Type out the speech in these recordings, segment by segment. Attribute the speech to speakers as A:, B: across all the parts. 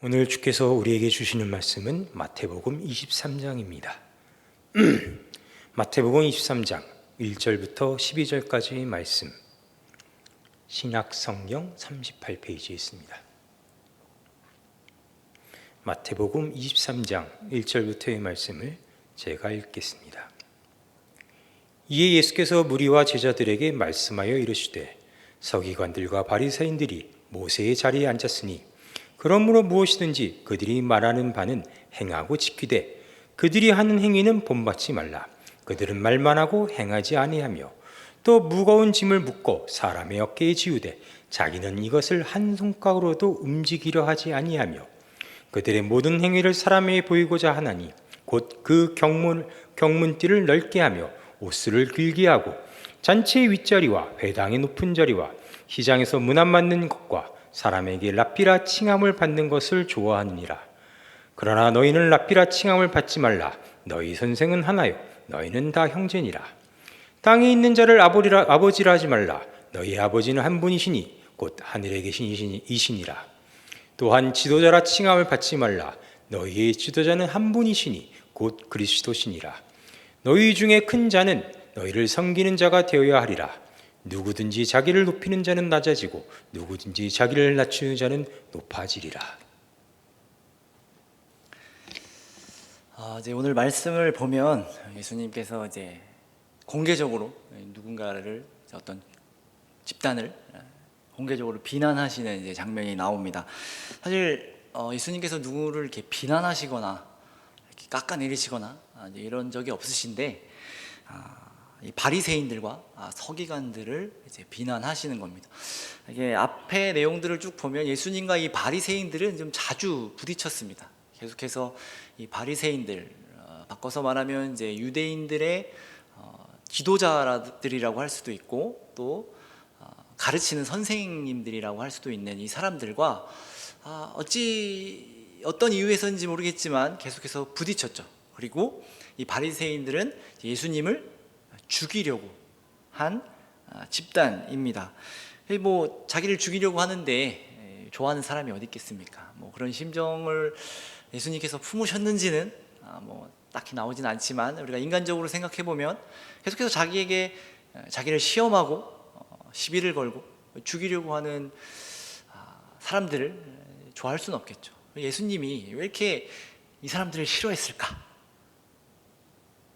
A: 오늘 주께서 우리에게 주시는 말씀은 마태복음 23장입니다. 마태복음 23장 1절부터 12절까지의 말씀, 신약성경 38페이지에 있습니다. 마태복음 23장 1절부터의 말씀을 제가 읽겠습니다. 이에 예수께서 무리와 제자들에게 말씀하여 이르시되, 서기관들과 바리새인들이 모세의 자리에 앉았으니 그러므로 무엇이든지 그들이 말하는 바는 행하고 지키되 그들이 하는 행위는 본받지 말라. 그들은 말만 하고 행하지 아니하며 또 무거운 짐을 묶고 사람의 어깨에 지우되 자기는 이것을 한 손가락으로도 움직이려 하지 아니하며 그들의 모든 행위를 사람에게 보이고자 하나니 곧 그 경문띠를 넓게 하며 옷수를 길게 하고 잔치의 윗자리와 회당의 높은 자리와 시장에서 문 안 맞는 것과 사람에게 랍비라 칭함을 받는 것을 좋아하느니라. 그러나 너희는 랍비라 칭함을 받지 말라. 너희 선생은 하나요 너희는 다 형제니라. 땅에 있는 자를 아버지라 하지 말라. 너희 아버지는 한 분이시니 곧 하늘에 계신 이시니라. 또한 지도자라 칭함을 받지 말라. 너희의 지도자는 한 분이시니 곧 그리스도시니라. 너희 중에 큰 자는 너희를 섬기는 자가 되어야 하리라. 누구든지 자기를 높이는 자는 낮아지고 누구든지 자기를 낮추는 자는 높아지리라.
B: 이제 오늘 말씀을 보면 예수님께서 이제 공개적으로 누군가를 어떤 집단을 공개적으로 비난하시는 이제 장면이 나옵니다. 사실 예수님께서 누구를 이렇게 비난하시거나 이렇게 깎아내리시거나 이런 적이 없으신데 이 바리새인들과 서기관들을 이제 비난하시는 겁니다. 이게 앞에 내용들을 쭉 보면 예수님과 이 바리새인들은 좀 자주 부딪혔습니다. 계속해서 이 바리새인들, 바꿔서 말하면 이제 유대인들의 지도자들이라고 할 수도 있고 또 가르치는 선생님들이라고 할 수도 있는 이 사람들과 어떤 이유에서인지 모르겠지만 계속해서 부딪혔죠. 그리고 이 바리새인들은 예수님을 죽이려고 한 집단입니다. 뭐 자기를 죽이려고 하는데 좋아하는 사람이 어디 있겠습니까? 뭐 그런 심정을 예수님께서 품으셨는지는 뭐 딱히 나오진 않지만 우리가 인간적으로 생각해 보면 계속해서 자기를 시험하고 시비를 걸고 죽이려고 하는 사람들을 좋아할 수는 없겠죠. 예수님이 왜 이렇게 이 사람들을 싫어했을까?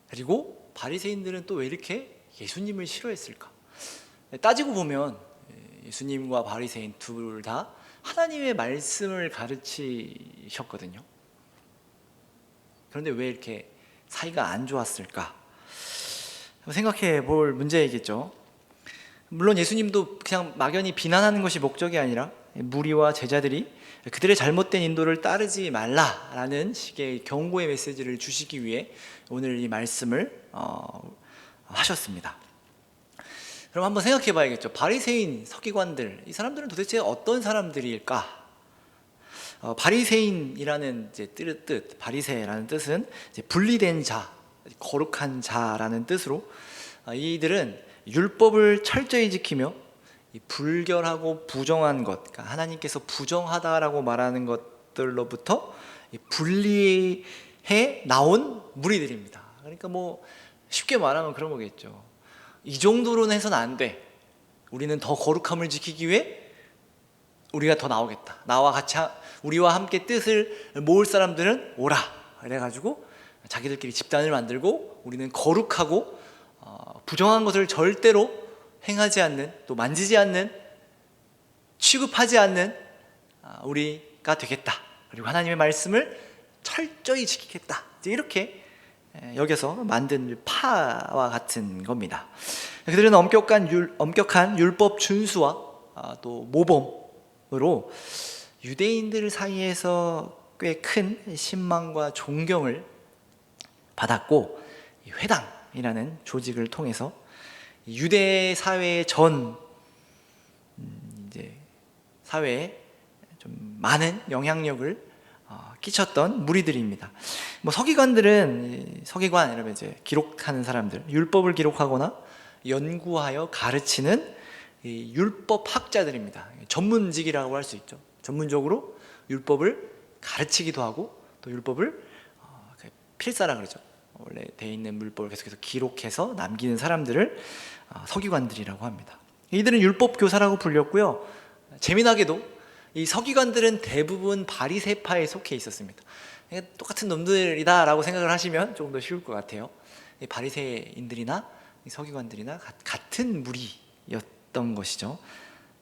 B: 그리고 바리새인들은 또 왜 이렇게 예수님을 싫어했을까? 따지고 보면 예수님과 바리새인 둘 다 하나님의 말씀을 가르치셨거든요. 그런데 왜 이렇게 사이가 안 좋았을까? 생각해 볼 문제이겠죠. 물론 예수님도 그냥 막연히 비난하는 것이 목적이 아니라 무리와 제자들이 그들의 잘못된 인도를 따르지 말라라는 식의 경고의 메시지를 주시기 위해 오늘 이 말씀을 하셨습니다. 그럼 한번 생각해 봐야겠죠. 바리새인, 서기관들, 이 사람들은 도대체 어떤 사람들일까? 바리새인이라는 이제 뜻, 바리새라는 뜻은 이제 분리된 자, 거룩한 자라는 뜻으로 이들은 율법을 철저히 지키며 이 불결하고 부정한 것, 그러니까 하나님께서 부정하다라고 말하는 것들로부터 분리해 나온 무리들입니다. 그러니까 뭐 쉽게 말하면 그런 거겠죠. 이 정도로는 해서는 안 돼. 우리는 더 거룩함을 지키기 위해 우리가 더 나오겠다. 우리와 함께 뜻을 모을 사람들은 오라. 그래가지고 자기들끼리 집단을 만들고 우리는 거룩하고 부정한 것을 절대로 행하지 않는, 또 만지지 않는, 취급하지 않는 우리가 되겠다. 그리고 하나님의 말씀을 철저히 지키겠다. 이렇게 여기서 만든 파와 같은 겁니다. 그들은 엄격한 율법 준수와 또 모범으로 유대인들 사이에서 꽤 큰 신망과 존경을 받았고, 회당이라는 조직을 통해서 유대 사회의 이제 사회에 좀 많은 영향력을 끼쳤던 무리들입니다. 뭐 서기관 이러면 이제 기록하는 사람들, 율법을 기록하거나 연구하여 가르치는 율법 학자들입니다. 전문직이라고 할 수 있죠. 전문적으로 율법을 가르치기도 하고 또 율법을 필사라 그러죠. 원래 돼 있는 율법을 계속해서 기록해서 남기는 사람들을 서기관들이라고 합니다. 이들은 율법 교사라고 불렸고요. 재미나게도 이 서기관들은 대부분 바리새파에 속해 있었습니다. 똑같은 놈들이다라고 생각을 하시면 조금 더 쉬울 것 같아요. 이 바리새인들이나 이 서기관들이나 같은 무리였던 것이죠.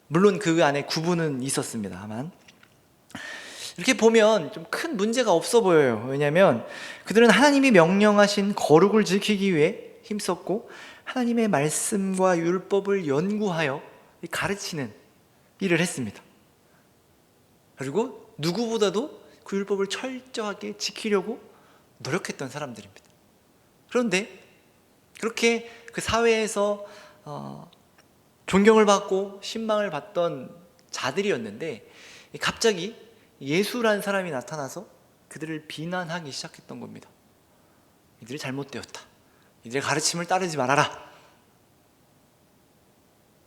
B: 물론 그 안에 구분은 있었습니다만 이렇게 보면 좀 큰 문제가 없어 보여요. 왜냐하면 그들은 하나님이 명령하신 거룩을 지키기 위해 힘썼고 하나님의 말씀과 율법을 연구하여 가르치는 일을 했습니다. 그리고 누구보다도 그 율법을 철저하게 지키려고 노력했던 사람들입니다. 그런데 그렇게 그 사회에서 존경을 받고 신망을 받던 자들이었는데 갑자기 예수라는 사람이 나타나서 그들을 비난하기 시작했던 겁니다. 이들이 잘못되었다. 이들의 가르침을 따르지 말아라.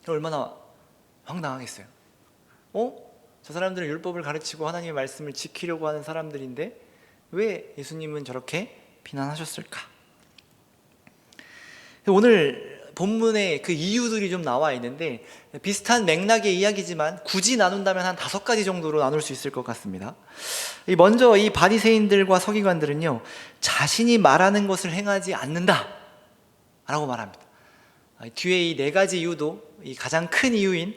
B: 얼마나 황당하겠어요. 저 사람들은 율법을 가르치고 하나님의 말씀을 지키려고 하는 사람들인데 왜 예수님은 저렇게 비난하셨을까? 오늘 본문에 그 이유들이 좀 나와 있는데 비슷한 맥락의 이야기지만 굳이 나눈다면 한 5가지 정도로 나눌 수 있을 것 같습니다. 먼저 이 바리새인들과 서기관들은요, 자신이 말하는 것을 행하지 않는다 라고 말합니다. 뒤에 이 4가지 이유도 이 가장 큰 이유인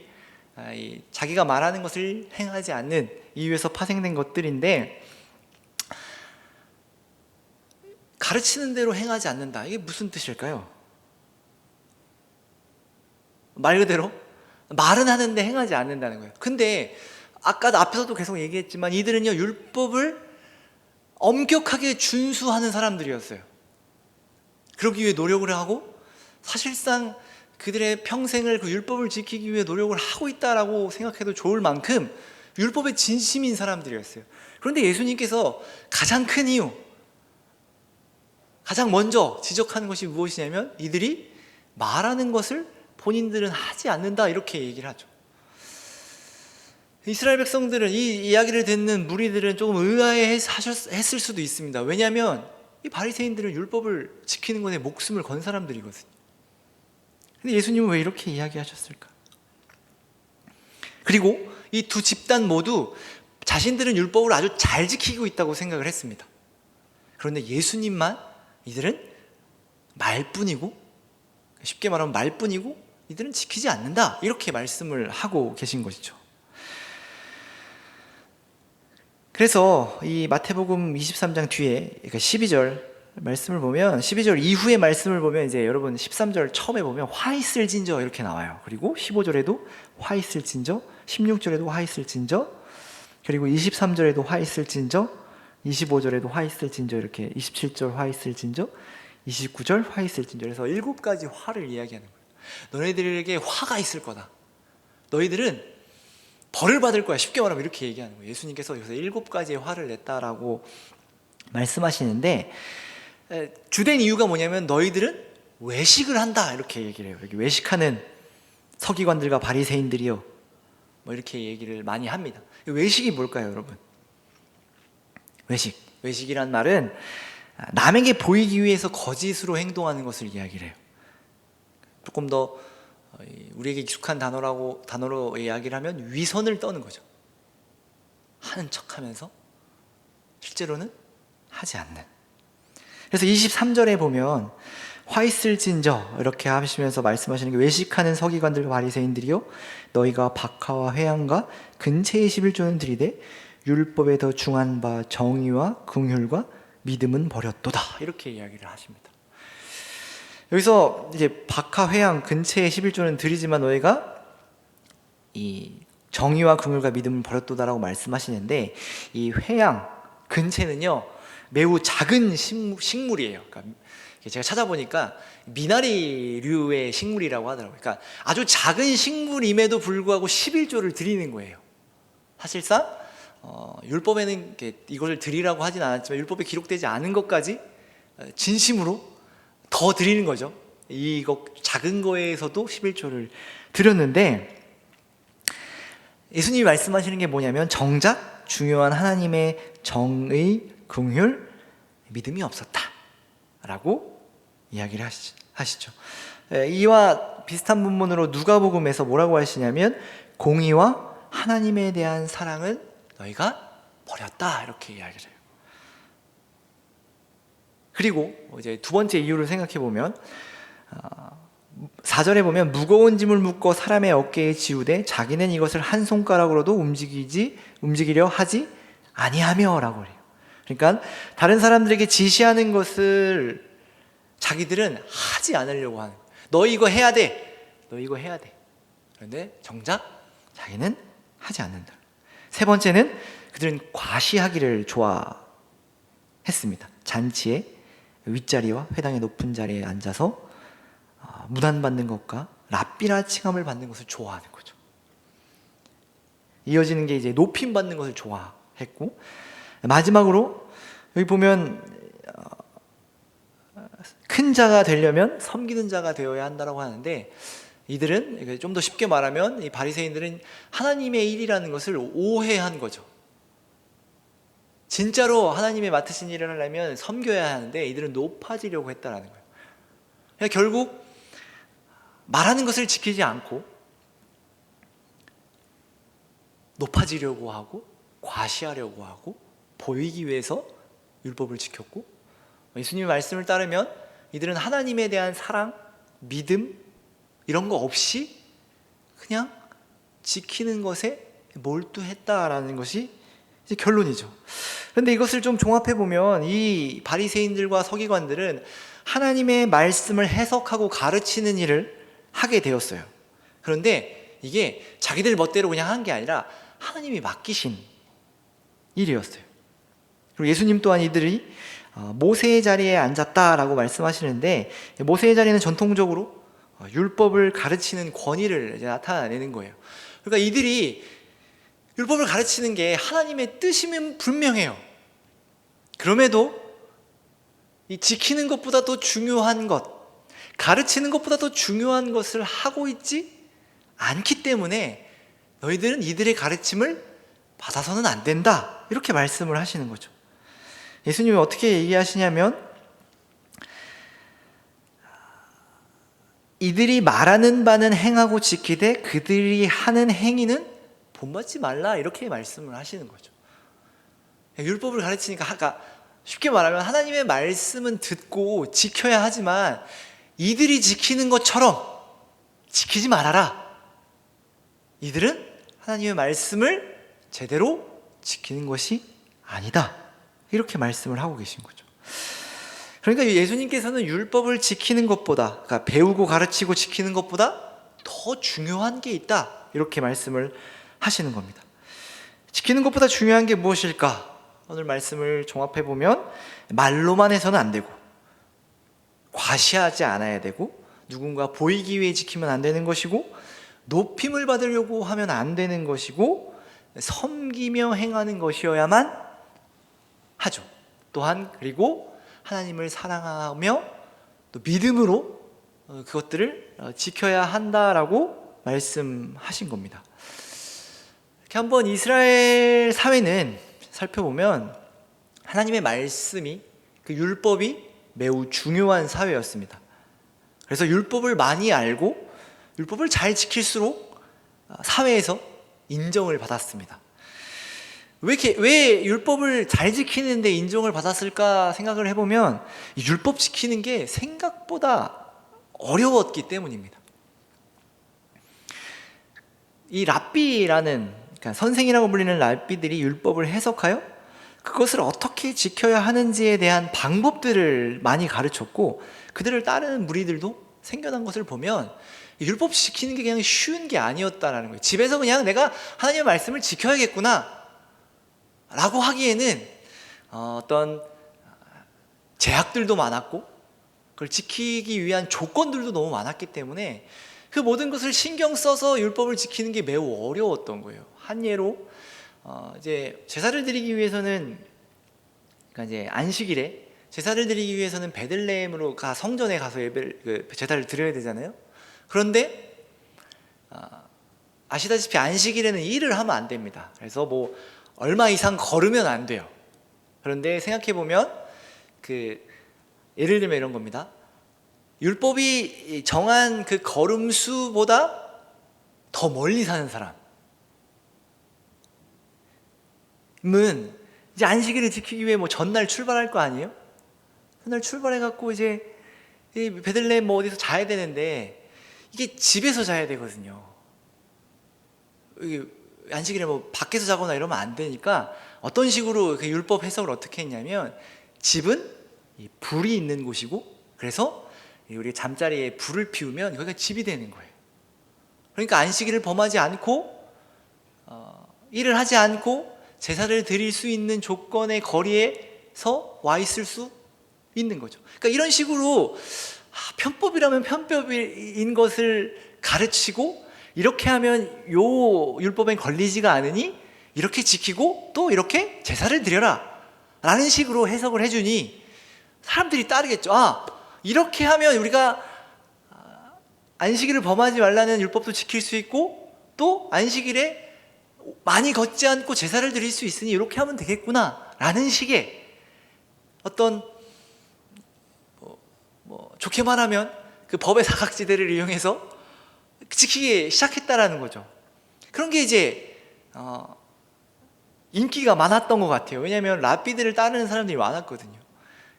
B: 자기가 말하는 것을 행하지 않는 이유에서 파생된 것들인데, 가르치는 대로 행하지 않는다, 이게 무슨 뜻일까요? 말 그대로 말은 하는데 행하지 않는다는 거예요. 근데 아까도 앞에서도 계속 얘기했지만 이들은요, 율법을 엄격하게 준수하는 사람들이었어요. 그러기 위해 노력을 하고 사실상 그들의 평생을 그 율법을 지키기 위해 노력을 하고 있다라고 생각해도 좋을 만큼 율법에 진심인 사람들이었어요. 그런데 예수님께서 가장 큰 이유, 가장 먼저 지적하는 것이 무엇이냐면 이들이 말하는 것을 본인들은 하지 않는다, 이렇게 얘기를 하죠. 이스라엘 백성들은, 이 이야기를 듣는 무리들은 조금 의아해했을 수도 있습니다. 왜냐하면 이 바리새인들은 율법을 지키는 것에 목숨을 건 사람들이거든요. 근데 예수님은 왜 이렇게 이야기하셨을까? 그리고 이 두 집단 모두 자신들은 율법을 아주 잘 지키고 있다고 생각을 했습니다. 그런데 예수님만 이들은 말뿐이고, 쉽게 말하면 말뿐이고 이들은 지키지 않는다, 이렇게 말씀을 하고 계신 것이죠. 그래서 이 마태복음 23장 뒤에, 그러니까 12절 말씀을 보면, 12절 이후의 말씀을 보면 이제 여러분 13절 처음에 보면 화 있을진저 이렇게 나와요. 그리고 15절에도 화 있을진저, 16절에도 화 있을진저, 그리고 23절에도 화 있을진저, 25절에도 화 있을진저, 이렇게 27절 화 있을진저, 29절 화 있을진저, 그래서 7가지 화를 이야기하는 거예요. 너희들에게 화가 있을 거다. 너희들은 벌을 받을 거야. 쉽게 말하면 이렇게 얘기하는 거예요. 예수님께서 여기서 7가지의 화를 냈다라고 말씀하시는데, 주된 이유가 뭐냐면 너희들은 외식을 한다, 이렇게 얘기를 해요. 여기 외식하는 서기관들과 바리새인들이요, 뭐 이렇게 얘기를 많이 합니다. 외식이 뭘까요, 여러분? 외식이란 말은 남에게 보이기 위해서 거짓으로 행동하는 것을 이야기를 해요. 조금 더 우리에게 익숙한 단어로 이야기를 하면 위선을 떠는 거죠. 하는 척하면서 실제로는 하지 않는. 그래서 23절에 보면 화 있을진저 이렇게 하시면서 말씀하시는 게, 외식하는 서기관들과 바리새인들이요, 너희가 박하와 회양과 근체의 11조는 드리되 율법에 더 중한 바 정의와 긍휼과 믿음은 버렸도다, 이렇게 이야기를 하십니다. 여기서 이제 박하, 회양, 근체의 11조는 드리지만 너희가 이 정의와 긍휼과 믿음을 버렸도다라고 말씀하시는데, 이 회양, 근체는요 매우 작은 식물이에요. 그러니까 제가 찾아보니까 미나리류의 식물이라고 하더라고요. 그러니까 아주 작은 식물임에도 불구하고 11조를 드리는 거예요. 사실상 율법에는 이걸 드리라고 하진 않았지만 율법에 기록되지 않은 것까지 진심으로 더 드리는 거죠. 이거 작은 거에서도 11조를 드렸는데, 예수님이 말씀하시는 게 뭐냐면 정작 중요한 하나님의 정의, 긍휼, 믿음이 없었다라고 이야기를 하시죠. 이와 비슷한 문문으로 누가복음에서 뭐라고 하시냐면 공의와 하나님에 대한 사랑은 너희가 버렸다 이렇게 이야기를 해요. 그리고 이제 두 번째 이유를 생각해 보면 4절에 보면 무거운 짐을 묶어 사람의 어깨에 지우되 자기는 이것을 한 손가락으로도 움직이려 하지 아니하며라고 해요. 그러니까 다른 사람들에게 지시하는 것을 자기들은 하지 않으려고 하는 거예요. 너 이거 해야 돼. 너 이거 해야 돼. 그런데 정작 자기는 하지 않는다. 세 번째는 그들은 과시하기를 좋아했습니다. 잔치에 윗자리와 회당의 높은 자리에 앉아서 무단받는 것과 랍비라 칭함을 받는 것을 좋아하는 거죠. 이어지는 게 이제 높임 받는 것을 좋아했고, 마지막으로 여기 보면 큰 자가 되려면 섬기는 자가 되어야 한다고 하는데, 이들은 좀 더 쉽게 말하면 이 바리새인들은 하나님의 일이라는 것을 오해한 거죠. 진짜로 하나님의 맡으신 일을 하려면 섬겨야 하는데 이들은 높아지려고 했다라는 거예요. 그러니까 결국 말하는 것을 지키지 않고 높아지려고 하고 과시하려고 하고 보이기 위해서 율법을 지켰고, 예수님의 말씀을 따르면 이들은 하나님에 대한 사랑, 믿음 이런 거 없이 그냥 지키는 것에 몰두했다라는 것이 이제 결론이죠. 그런데 이것을 좀 종합해 보면 이 바리새인들과 서기관들은 하나님의 말씀을 해석하고 가르치는 일을 하게 되었어요. 그런데 이게 자기들 멋대로 그냥 한 게 아니라 하나님이 맡기신 일이었어요. 그리고 예수님 또한 이들이 모세의 자리에 앉았다라고 말씀하시는데, 모세의 자리는 전통적으로 율법을 가르치는 권위를 이제 나타내는 거예요. 그러니까 이들이 율법을 가르치는 게 하나님의 뜻이면 분명해요. 그럼에도 이 지키는 것보다 더 중요한 것, 가르치는 것보다 더 중요한 것을 하고 있지 않기 때문에 너희들은 이들의 가르침을 받아서는 안 된다, 이렇게 말씀을 하시는 거죠. 예수님이 어떻게 얘기하시냐면 이들이 말하는 바는 행하고 지키되 그들이 하는 행위는 본받지 말라, 이렇게 말씀을 하시는 거죠. 율법을 가르치니까 쉽게 말하면 하나님의 말씀은 듣고 지켜야 하지만 이들이 지키는 것처럼 지키지 말아라. 이들은 하나님의 말씀을 제대로 지키는 것이 아니다, 이렇게 말씀을 하고 계신 거죠. 그러니까 예수님께서는 율법을 지키는 것보다, 그러니까 배우고 가르치고 지키는 것보다 더 중요한 게 있다, 이렇게 말씀을 하시는 겁니다. 지키는 것보다 중요한 게 무엇일까? 오늘 말씀을 종합해 보면 말로만 해서는 안 되고, 과시하지 않아야 되고, 누군가 보이기 위해 지키면 안 되는 것이고, 높임을 받으려고 하면 안 되는 것이고, 섬기며 행하는 것이어야만 하죠. 또한 그리고 하나님을 사랑하며 또 믿음으로 그것들을 지켜야 한다라고 말씀하신 겁니다. 이렇게 한번 이스라엘 사회는 살펴보면 하나님의 말씀이, 그 율법이 매우 중요한 사회였습니다. 그래서 율법을 많이 알고 율법을 잘 지킬수록 사회에서 인정을 받았습니다. 왜 율법을 잘 지키는데 인정을 받았을까 생각을 해보면 이 율법 지키는 게 생각보다 어려웠기 때문입니다. 이 랍비라는, 그러니까 선생이라고 불리는 랍비들이 율법을 해석하여 그것을 어떻게 지켜야 하는지에 대한 방법들을 많이 가르쳤고, 그들을 따르는 무리들도 생겨난 것을 보면 율법 지키는 게 그냥 쉬운 게 아니었다라는 거예요. 집에서 그냥 내가 하나님의 말씀을 지켜야겠구나 라고 하기에는 어떤 제약들도 많았고 그걸 지키기 위한 조건들도 너무 많았기 때문에 그 모든 것을 신경 써서 율법을 지키는 게 매우 어려웠던 거예요. 한 예로 이제 제사를 드리기 위해서는, 그러니까 이제 안식일에 제사를 드리기 위해서는 베들레헴으로 성전에 가서 제사를 드려야 되잖아요. 그런데 아시다시피 안식일에는 일을 하면 안 됩니다. 그래서 뭐 얼마 이상 걸으면 안 돼요. 그런데 생각해 보면 예를 들면 이런 겁니다. 율법이 정한 그 걸음수보다 더 멀리 사는 사람은 이제 안식일을 지키기 위해 뭐 전날 출발할 거 아니에요? 전날 출발해 갖고 이제 베들레헴 뭐 어디서 자야 되는데 이게 집에서 자야 되거든요. 안식일에 뭐 밖에서 자거나 이러면 안 되니까 어떤 식으로 그 율법 해석을 어떻게 했냐면 집은 불이 있는 곳이고 그래서 우리 잠자리에 불을 피우면 거기가 집이 되는 거예요. 그러니까 안식일을 범하지 않고 일을 하지 않고 제사를 드릴 수 있는 조건의 거리에서 와 있을 수 있는 거죠. 그러니까 이런 식으로 편법이라면 편법인 것을 가르치고 이렇게 하면 요 율법엔 걸리지가 않으니 이렇게 지키고 또 이렇게 제사를 드려라 라는 식으로 해석을 해주니 사람들이 따르겠죠. 이렇게 하면 우리가 안식일을 범하지 말라는 율법도 지킬 수 있고 또 안식일에 많이 걷지 않고 제사를 드릴 수 있으니 이렇게 하면 되겠구나 라는 식의 어떤 좋게 말하면 그 법의 사각지대를 이용해서 지키기 시작했다라는 거죠. 그런 게 이제 인기가 많았던 것 같아요. 왜냐하면 랍비들을 따르는 사람들이 많았거든요.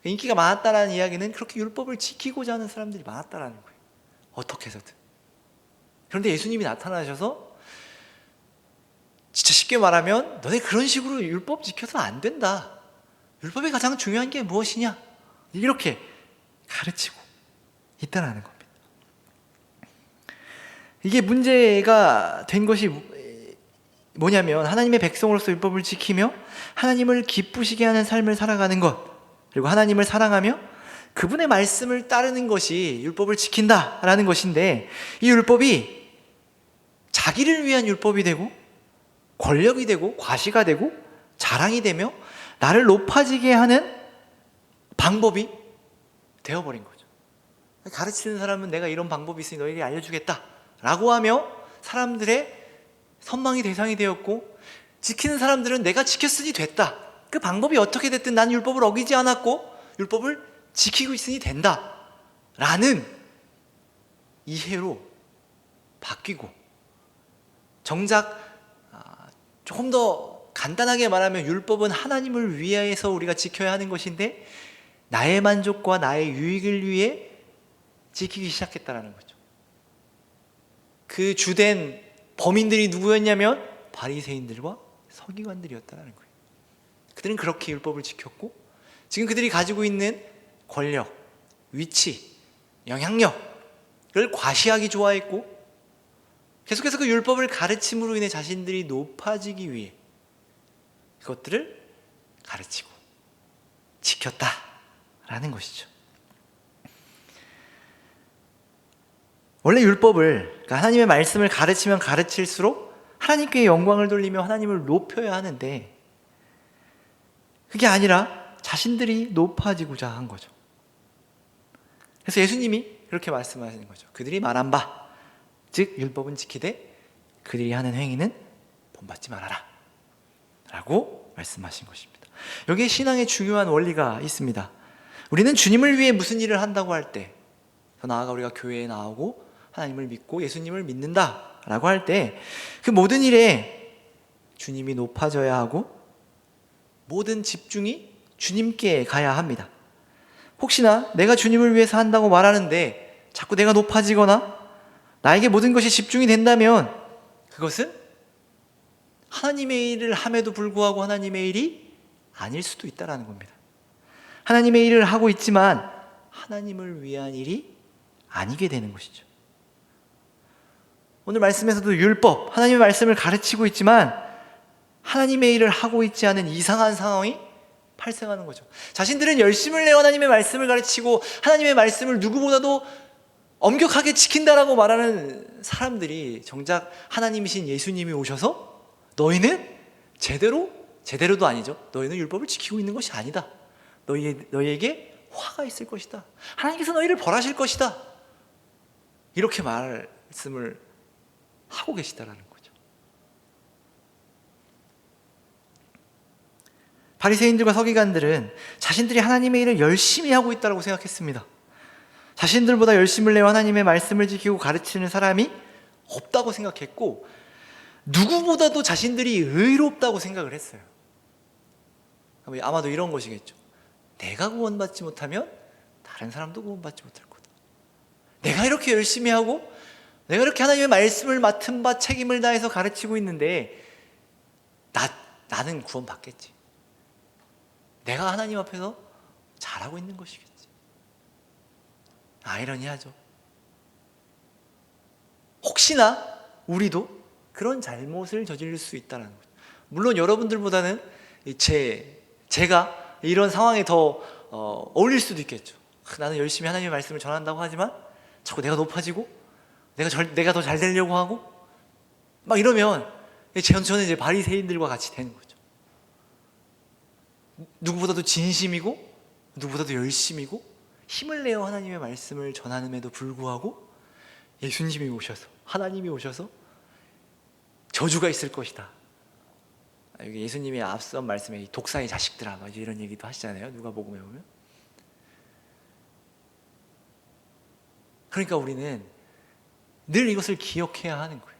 B: 인기가 많았다라는 이야기는 그렇게 율법을 지키고자 하는 사람들이 많았다라는 거예요. 어떻게 해서든. 그런데 예수님이 나타나셔서 진짜 쉽게 말하면 너네 그런 식으로 율법 지켜서는 안 된다. 율법의 가장 중요한 게 무엇이냐? 이렇게 가르치고 있다라는 겁니다. 이게 문제가 된 것이 뭐냐면 하나님의 백성으로서 율법을 지키며 하나님을 기쁘시게 하는 삶을 살아가는 것, 그리고 하나님을 사랑하며 그분의 말씀을 따르는 것이 율법을 지킨다라는 것인데, 이 율법이 자기를 위한 율법이 되고 권력이 되고 과시가 되고 자랑이 되며 나를 높아지게 하는 방법이 되어버린 거죠. 가르치는 사람은 내가 이런 방법이 있으니 너에게 알려주겠다 라고 하며 사람들의 선망의 대상이 되었고, 지키는 사람들은 내가 지켰으니 됐다, 그 방법이 어떻게 됐든 난 율법을 어기지 않았고 율법을 지키고 있으니 된다 라는 이해로 바뀌고, 정작 조금 더 간단하게 말하면 율법은 하나님을 위해서 우리가 지켜야 하는 것인데 나의 만족과 나의 유익을 위해 지키기 시작했다라는 거죠. 그 주된 범인들이 누구였냐면 바리새인들과 서기관들이었다라는 거예요. 그들은 그렇게 율법을 지켰고 지금 그들이 가지고 있는 권력, 위치, 영향력을 과시하기 좋아했고 계속해서 그 율법을 가르침으로 인해 자신들이 높아지기 위해 그것들을 가르치고 지켰다라는 것이죠. 원래 율법을, 그러니까 하나님의 말씀을 가르치면 가르칠수록 하나님께 영광을 돌리며 하나님을 높여야 하는데 그게 아니라 자신들이 높아지고자 한 거죠. 그래서 예수님이 그렇게 말씀하시는 거죠. 그들이 말한 바, 즉 율법은 지키되 그들이 하는 행위는 본받지 말아라 라고 말씀하신 것입니다. 여기에 신앙의 중요한 원리가 있습니다. 우리는 주님을 위해 무슨 일을 한다고 할 때, 더 나아가 우리가 교회에 나오고 하나님을 믿고 예수님을 믿는다 라고 할 때 그 모든 일에 주님이 높아져야 하고 모든 집중이 주님께 가야 합니다. 혹시나 내가 주님을 위해서 한다고 말하는데 자꾸 내가 높아지거나 나에게 모든 것이 집중이 된다면 그것은 하나님의 일을 함에도 불구하고 하나님의 일이 아닐 수도 있다는 겁니다. 하나님의 일을 하고 있지만 하나님을 위한 일이 아니게 되는 것이죠. 오늘 말씀에서도 율법, 하나님의 말씀을 가르치고 있지만 하나님의 일을 하고 있지 않은 이상한 상황이 발생하는 거죠. 자신들은 열심을 내어 하나님의 말씀을 가르치고 하나님의 말씀을 누구보다도 엄격하게 지킨다라고 말하는 사람들이 정작 하나님이신 예수님이 오셔서 너희는 제대로도 아니죠. 너희는 율법을 지키고 있는 것이 아니다. 너희에게 화가 있을 것이다. 하나님께서 너희를 벌하실 것이다. 이렇게 말씀을 하고 계시다라는 거죠. 바리새인들과 서기관들은 자신들이 하나님의 일을 열심히 하고 있다고 생각했습니다. 자신들보다 열심을 내어 하나님의 말씀을 지키고 가르치는 사람이 없다고 생각했고, 누구보다도 자신들이 의롭다고 생각을 했어요. 아마도 이런 것이겠죠. 내가 구원받지 못하면 다른 사람도 구원받지 못할 거다. 내가 이렇게 열심히 하고 내가 이렇게 하나님의 말씀을 맡은 바 책임을 다해서 가르치고 있는데 나는 구원받겠지. 내가 하나님 앞에서 잘하고 있는 것이겠지. 아이러니하죠. 혹시나 우리도 그런 잘못을 저지를 수 있다는 거죠. 물론 여러분들보다는 제가 이런 상황에 더 어울릴 수도 있겠죠. 나는 열심히 하나님의 말씀을 전한다고 하지만 자꾸 내가 높아지고 내가 더 잘 되려고 하고 막 이러면 저는 이제 바리새인들과 같이 되는 거죠. 누구보다도 진심이고 누구보다도 열심이고 힘을 내어 하나님의 말씀을 전하는데도 불구하고 예수님이 오셔서, 하나님이 오셔서 저주가 있을 것이다. 여기 예수님이 앞선 말씀에 독사의 자식들아 이런 얘기도 하시잖아요. 누가복음에 보면. 그러니까 우리는 늘 이것을 기억해야 하는 거예요.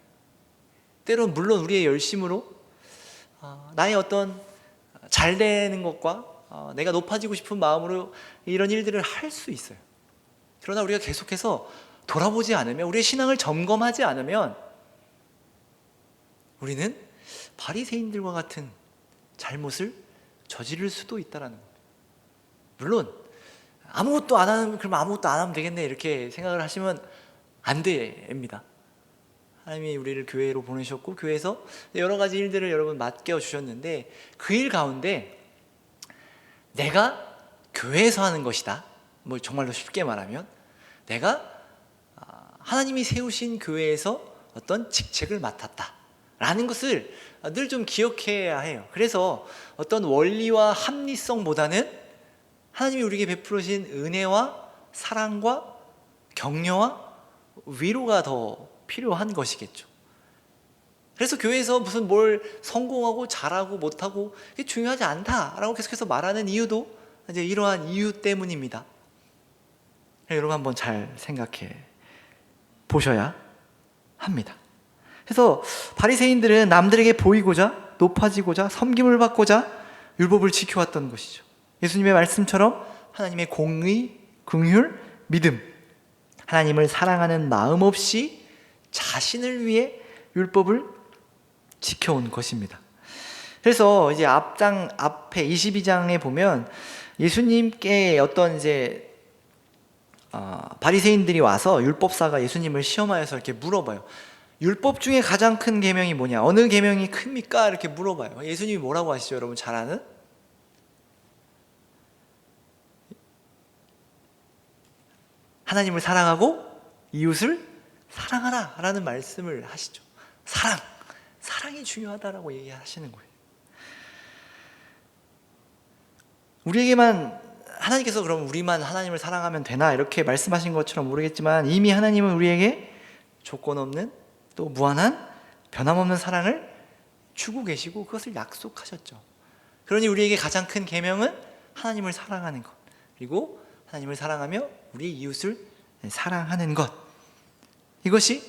B: 때론 물론 우리의 열심으로 나의 어떤 잘 되는 것과 내가 높아지고 싶은 마음으로 이런 일들을 할 수 있어요. 그러나 우리가 계속해서 돌아보지 않으면, 우리의 신앙을 점검하지 않으면 우리는 바리새인들과 같은 잘못을 저지를 수도 있다는 겁니다. 물론 아무것도 안 하면, 그럼 아무것도 안 하면 되겠네 이렇게 생각을 하시면 안 됩니다. 하나님이 우리를 교회로 보내셨고 교회에서 여러 가지 일들을 여러분 맡겨 주셨는데 그 일 가운데 내가 교회에서 하는 것이다, 뭐 정말로 쉽게 말하면 내가 하나님이 세우신 교회에서 어떤 직책을 맡았다 라는 것을 늘 좀 기억해야 해요. 그래서 어떤 원리와 합리성보다는 하나님이 우리에게 베풀으신 은혜와 사랑과 격려와 위로가 더 필요한 것이겠죠. 그래서 교회에서 무슨 뭘 성공하고 잘하고 못하고 이게 중요하지 않다라고 계속해서 말하는 이유도 이제 이러한 이유 때문입니다. 여러분 한번 잘 생각해 보셔야 합니다. 그래서 바리새인들은 남들에게 보이고자, 높아지고자, 섬김을 받고자 율법을 지켜왔던 것이죠. 예수님의 말씀처럼 하나님의 공의, 긍휼, 믿음, 하나님을 사랑하는 마음 없이 자신을 위해 율법을 지켜온 것입니다. 그래서 이제 앞에 22장에 보면 예수님께 어떤 이제 바리새인들이 와서 율법사가 예수님을 시험하여서 이렇게 물어봐요. 율법 중에 가장 큰 계명이 뭐냐? 어느 계명이 큽니까? 이렇게 물어봐요. 예수님이 뭐라고 하시죠? 여러분 잘 아는? 하나님을 사랑하고 이웃을 사랑하라 라는 말씀을 하시죠. 사랑이 중요하다라고 얘기하시는 거예요. 우리에게만 하나님께서 그럼 우리만 하나님을 사랑하면 되나 이렇게 말씀하신 것처럼 모르겠지만 이미 하나님은 우리에게 조건 없는 또 무한한 변함없는 사랑을 주고 계시고 그것을 약속하셨죠. 그러니 우리에게 가장 큰 계명은 하나님을 사랑하는 것, 그리고 하나님을 사랑하며 우리 이웃을 사랑하는 것, 이것이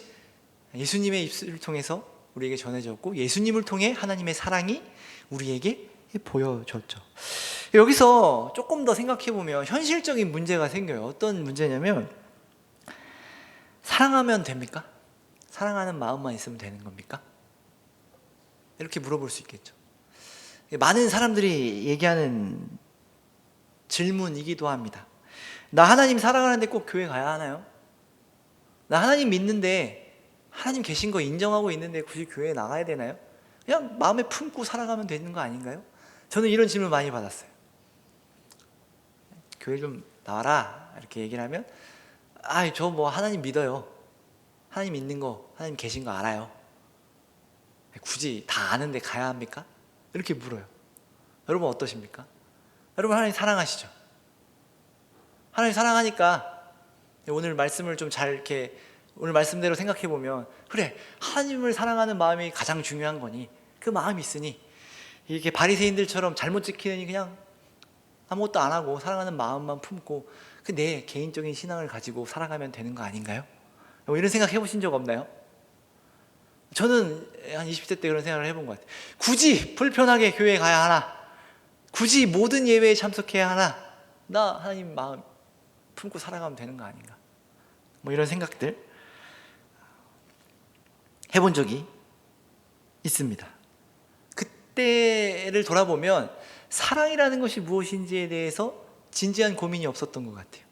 B: 예수님의 입술을 통해서 우리에게 전해졌고 예수님을 통해 하나님의 사랑이 우리에게 보여졌죠. 여기서 조금 더 생각해 보면 현실적인 문제가 생겨요. 어떤 문제냐면 사랑하면 됩니까? 사랑하는 마음만 있으면 되는 겁니까? 이렇게 물어볼 수 있겠죠. 많은 사람들이 얘기하는 질문이기도 합니다. 나 하나님 사랑하는데 꼭 교회 가야 하나요? 나 하나님 믿는데 하나님 계신 거 인정하고 있는데 굳이 교회에 나가야 되나요? 그냥 마음에 품고 살아가면 되는 거 아닌가요? 저는 이런 질문 많이 받았어요. 교회 좀 나와라 이렇게 얘기를 하면 저 뭐 하나님 믿어요. 하나님 있는 거, 하나님 계신 거 알아요. 굳이 다 아는데 가야 합니까? 이렇게 물어요. 여러분 어떠십니까? 여러분 하나님 사랑하시죠? 하나님 사랑하니까 오늘 말씀을 좀 잘 이렇게 오늘 말씀대로 생각해 보면 그래, 하나님을 사랑하는 마음이 가장 중요한 거니 그 마음이 있으니 이게 바리새인들처럼 잘못 지키느니 그냥 아무것도 안 하고 사랑하는 마음만 품고 그 내 개인적인 신앙을 가지고 살아가면 되는 거 아닌가요? 뭐 이런 생각 해보신 적 없나요? 저는 한 20대 때 그런 생각을 해본 것 같아요. 굳이 불편하게 교회에 가야 하나? 굳이 모든 예배에 참석해야 하나? 나 하나님 마음 품고 살아가면 되는 거 아닌가? 뭐 이런 생각들 해본 적이 있습니다. 그때를 돌아보면 사랑이라는 것이 무엇인지에 대해서 진지한 고민이 없었던 것 같아요.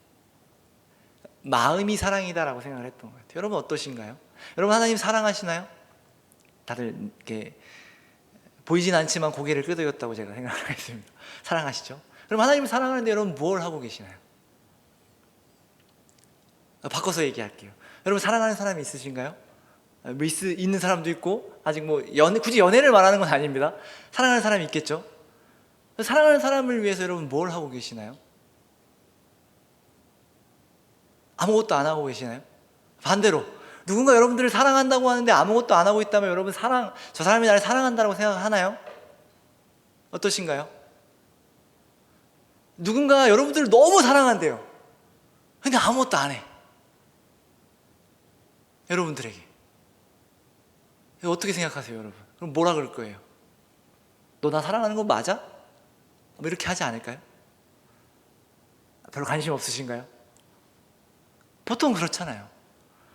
B: 마음이 사랑이다라고 생각을 했던 것 같아요. 여러분 어떠신가요? 여러분 하나님 사랑하시나요? 다들 이렇게 보이진 않지만 고개를 끄덕였다고 제가 생각을 하겠습니다. 사랑하시죠? 그럼 하나님을 사랑하는데 여러분 뭘 하고 계시나요? 바꿔서 얘기할게요. 여러분 사랑하는 사람이 있으신가요? 있는 사람도 있고 아직 뭐 굳이 연애를 말하는 건 아닙니다. 사랑하는 사람이 있겠죠? 사랑하는 사람을 위해서 여러분 뭘 하고 계시나요? 아무것도 안 하고 계시나요? 반대로 누군가 여러분들을 사랑한다고 하는데 아무것도 안 하고 있다면 여러분 저 사람이 나를 사랑한다고 생각하나요? 어떠신가요? 누군가 여러분들을 너무 사랑한대요. 근데 아무것도 안 해. 여러분들에게 어떻게 생각하세요, 여러분? 그럼 뭐라 그럴 거예요? 너 나 사랑하는 거 맞아? 뭐 이렇게 하지 않을까요? 별로 관심 없으신가요? 보통 그렇잖아요.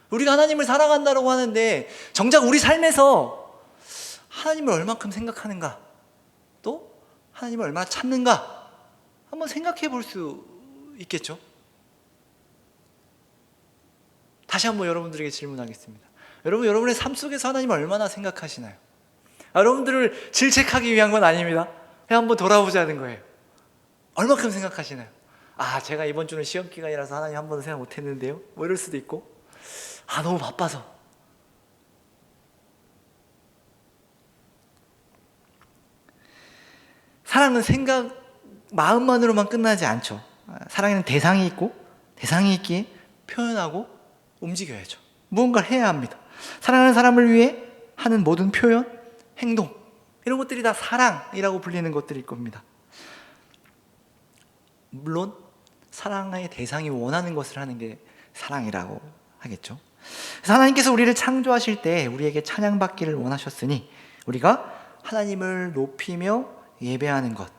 B: 우리가 하나님을 사랑한다고 하는데 정작 우리 삶에서 하나님을 얼만큼 생각하는가, 또 하나님을 얼마나 찾는가 한번 생각해 볼 수 있겠죠? 다시 한번 여러분들에게 질문하겠습니다. 여러분, 여러분의 삶 속에서 하나님을 얼마나 생각하시나요? 여러분들을 질책하기 위한 건 아닙니다. 그냥 한번 돌아보자는 거예요. 얼마큼 생각하시나요? 제가 이번 주는 시험 기간이라서 하나님 한 번도 생각 못 했는데요. 뭐 이럴 수도 있고, 너무 바빠서. 사랑은 생각, 마음만으로만 끝나지 않죠. 사랑에는 대상이 있고, 대상이 있기에 표현하고 움직여야죠. 무언가를 해야 합니다. 사랑하는 사람을 위해 하는 모든 표현, 행동, 이런 것들이 다 사랑이라고 불리는 것들일 겁니다. 물론 사랑의 대상이 원하는 것을 하는 게 사랑이라고 하겠죠. 그래서 하나님께서 우리를 창조하실 때 우리에게 찬양받기를 원하셨으니 우리가 하나님을 높이며 예배하는 것,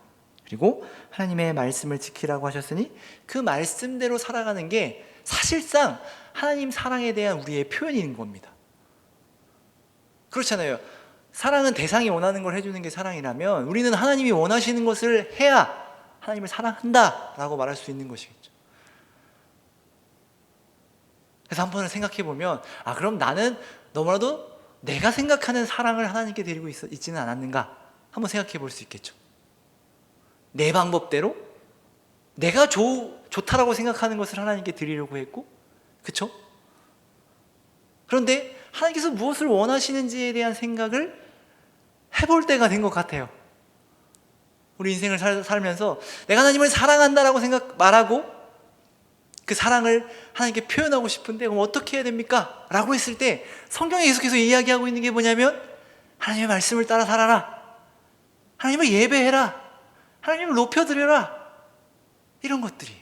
B: 그리고 하나님의 말씀을 지키라고 하셨으니 그 말씀대로 살아가는 게 사실상 하나님 사랑에 대한 우리의 표현인 겁니다. 그렇잖아요. 사랑은 대상이 원하는 걸 해주는 게 사랑이라면 우리는 하나님이 원하시는 것을 해야 하나님을 사랑한다 라고 말할 수 있는 것이겠죠. 그래서 한번 생각해 보면 그럼 나는 너무나도 내가 생각하는 사랑을 하나님께 드리고 있지는 않았는가 한번 생각해 볼 수 있겠죠. 내 방법대로 내가 좋다라고 생각하는 것을 하나님께 드리려고 했고, 그렇죠? 그런데 하나님께서 무엇을 원하시는지에 대한 생각을 해볼 때가 된 것 같아요. 우리 인생을 살면서 내가 하나님을 사랑한다라고 말하고 그 사랑을 하나님께 표현하고 싶은데 그럼 어떻게 해야 됩니까? 라고 했을 때 성경에 계속해서 이야기하고 있는 게 뭐냐면 하나님의 말씀을 따라 살아라, 하나님을 예배해라, 하나님을 높여드려라, 이런 것들이에요.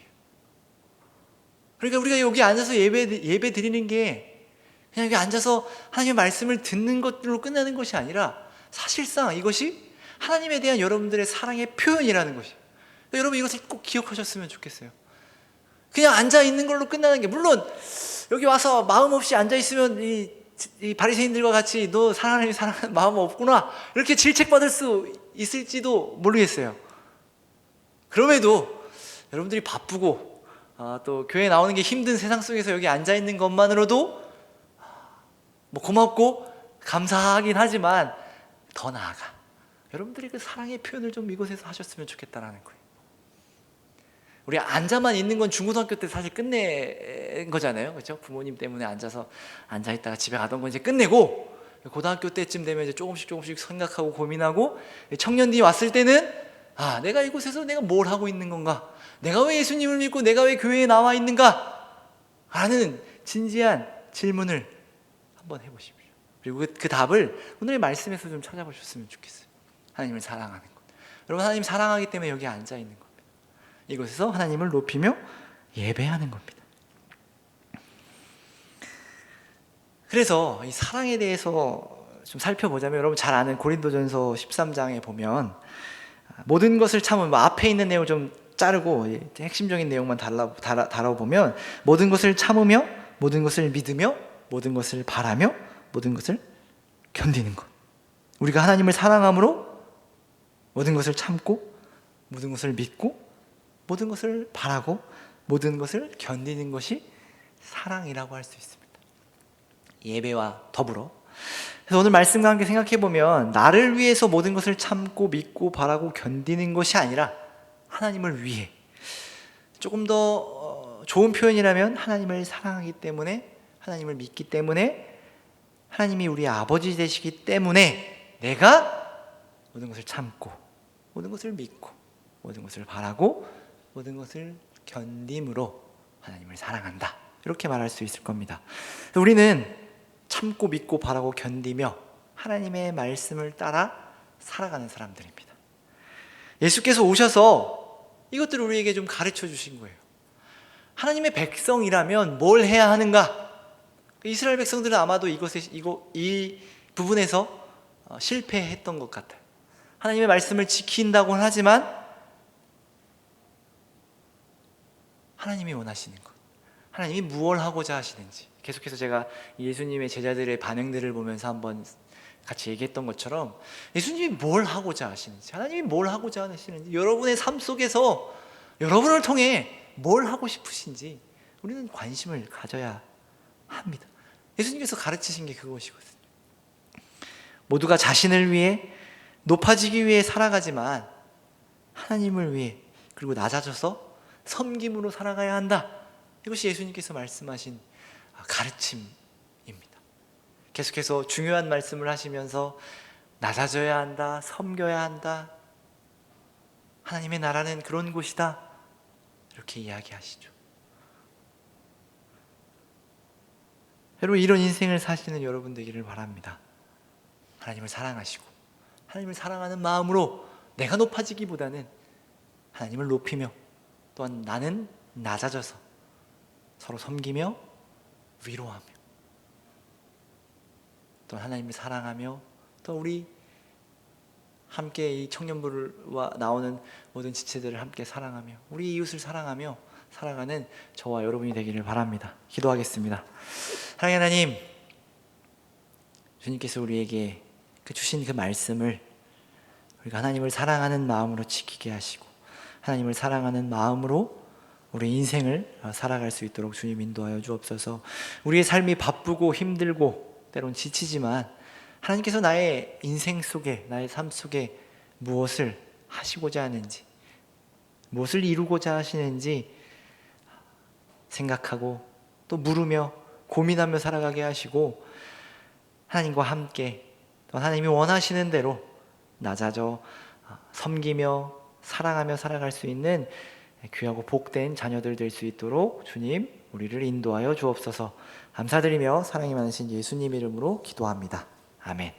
B: 그러니까 우리가 여기 앉아서 예배 드리는 게 그냥 여기 앉아서 하나님의 말씀을 듣는 것들로 끝나는 것이 아니라 사실상 이것이 하나님에 대한 여러분들의 사랑의 표현이라는 것이에요. 그러니까 여러분 이것을 꼭 기억하셨으면 좋겠어요. 그냥 앉아있는 걸로 끝나는 게, 물론 여기 와서 마음 없이 앉아있으면 이 바리새인들과 같이 너 사랑하는 마음 없구나 이렇게 질책받을 수 있을지도 모르겠어요. 그럼에도 여러분들이 바쁘고 또 교회 나오는 게 힘든 세상 속에서 여기 앉아있는 것만으로도 뭐 고맙고 감사하긴 하지만 더 나아가 여러분들이 그 사랑의 표현을 좀 이곳에서 하셨으면 좋겠다라는 거예요. 우리 앉아만 있는 건 중고등학교 때 사실 끝낸 거잖아요, 그렇죠? 부모님 때문에 앉아있다가 집에 가던 건 이제 끝내고 고등학교 때쯤 되면 이제 조금씩 생각하고 고민하고 청년들이 왔을 때는 내가 이곳에서 내가 뭘 하고 있는 건가? 내가 왜 예수님을 믿고 내가 왜 교회에 나와 있는가? 라는 진지한 질문을 한번 해보십시오. 그리고 그 답을 오늘의 말씀에서 좀 찾아보셨으면 좋겠어요. 하나님을 사랑하는 것. 여러분, 하나님 사랑하기 때문에 여기 앉아 있는 겁니다. 이곳에서 하나님을 높이며 예배하는 겁니다. 그래서 이 사랑에 대해서 좀 살펴보자면, 여러분 잘 아는 고린도전서 13장에 보면 모든 것을 참으면, 앞에 있는 내용을 좀 자르고 핵심적인 내용만 다뤄보면, 모든 것을 참으며, 모든 것을 믿으며, 모든 것을 바라며, 모든 것을 견디는 것. 우리가 하나님을 사랑함으로 모든 것을 참고, 모든 것을 믿고, 모든 것을 바라고, 모든 것을 견디는 것이 사랑이라고 할 수 있습니다. 예배와 더불어. 그래서 오늘 말씀과 함께 생각해 보면, 나를 위해서 모든 것을 참고 믿고 바라고 견디는 것이 아니라 하나님을 위해, 조금 더 좋은 표현이라면 하나님을 사랑하기 때문에, 하나님을 믿기 때문에, 하나님이 우리 아버지 되시기 때문에 내가 모든 것을 참고, 모든 것을 믿고, 모든 것을 바라고, 모든 것을 견딤으로 하나님을 사랑한다, 이렇게 말할 수 있을 겁니다. 우리는 참고 믿고 바라고 견디며 하나님의 말씀을 따라 살아가는 사람들입니다. 예수께서 오셔서 이것들을 우리에게 좀 가르쳐 주신 거예요. 하나님의 백성이라면 뭘 해야 하는가? 이스라엘 백성들은 아마도 이 부분에서 실패했던 것 같아요. 하나님의 말씀을 지킨다고는 하지만 하나님이 원하시는 것, 하나님이 무엇을 하고자 하시는지, 계속해서 제가 예수님의 제자들의 반응들을 보면서 한번 같이 얘기했던 것처럼, 예수님이 뭘 하고자 하시는지, 하나님이 뭘 하고자 하시는지, 여러분의 삶 속에서 여러분을 통해 뭘 하고 싶으신지 우리는 관심을 가져야 합니다. 예수님께서 가르치신 게 그것이거든요. 모두가 자신을 위해, 높아지기 위해 살아가지만 하나님을 위해, 그리고 낮아져서 섬김으로 살아가야 한다. 이것이 예수님께서 말씀하신 가르침입니다. 계속해서 중요한 말씀을 하시면서 낮아져야 한다, 섬겨야 한다, 하나님의 나라는 그런 곳이다, 이렇게 이야기하시죠. 여러분, 이런 인생을 사시는 여러분 되기를 바랍니다. 하나님을 사랑하시고 하나님을 사랑하는 마음으로 내가 높아지기보다는 하나님을 높이며, 또한 나는 낮아져서 서로 섬기며 위로하며, 또 하나님을 사랑하며, 또 우리 함께 이 청년부와 나오는 모든 지체들을 함께 사랑하며, 우리 이웃을 사랑하며 살아가는 저와 여러분이 되기를 바랍니다. 기도하겠습니다. 사랑하는 하나님, 주님께서 우리에게 주신 그 말씀을 우리가 하나님을 사랑하는 마음으로 지키게 하시고, 하나님을 사랑하는 마음으로 우리 인생을 살아갈 수 있도록 주님 인도하여 주옵소서. 우리의 삶이 바쁘고 힘들고 때론 지치지만 하나님께서 나의 인생 속에, 나의 삶 속에 무엇을 하시고자 하는지, 무엇을 이루고자 하시는지 생각하고 또 물으며 고민하며 살아가게 하시고, 하나님과 함께 또 하나님이 원하시는 대로 낮아져 섬기며 사랑하며 살아갈 수 있는 귀하고 복된 자녀들 될 수 있도록 주님 우리를 인도하여 주옵소서. 감사드리며 사랑이 많으신 예수님 이름으로 기도합니다. 아멘.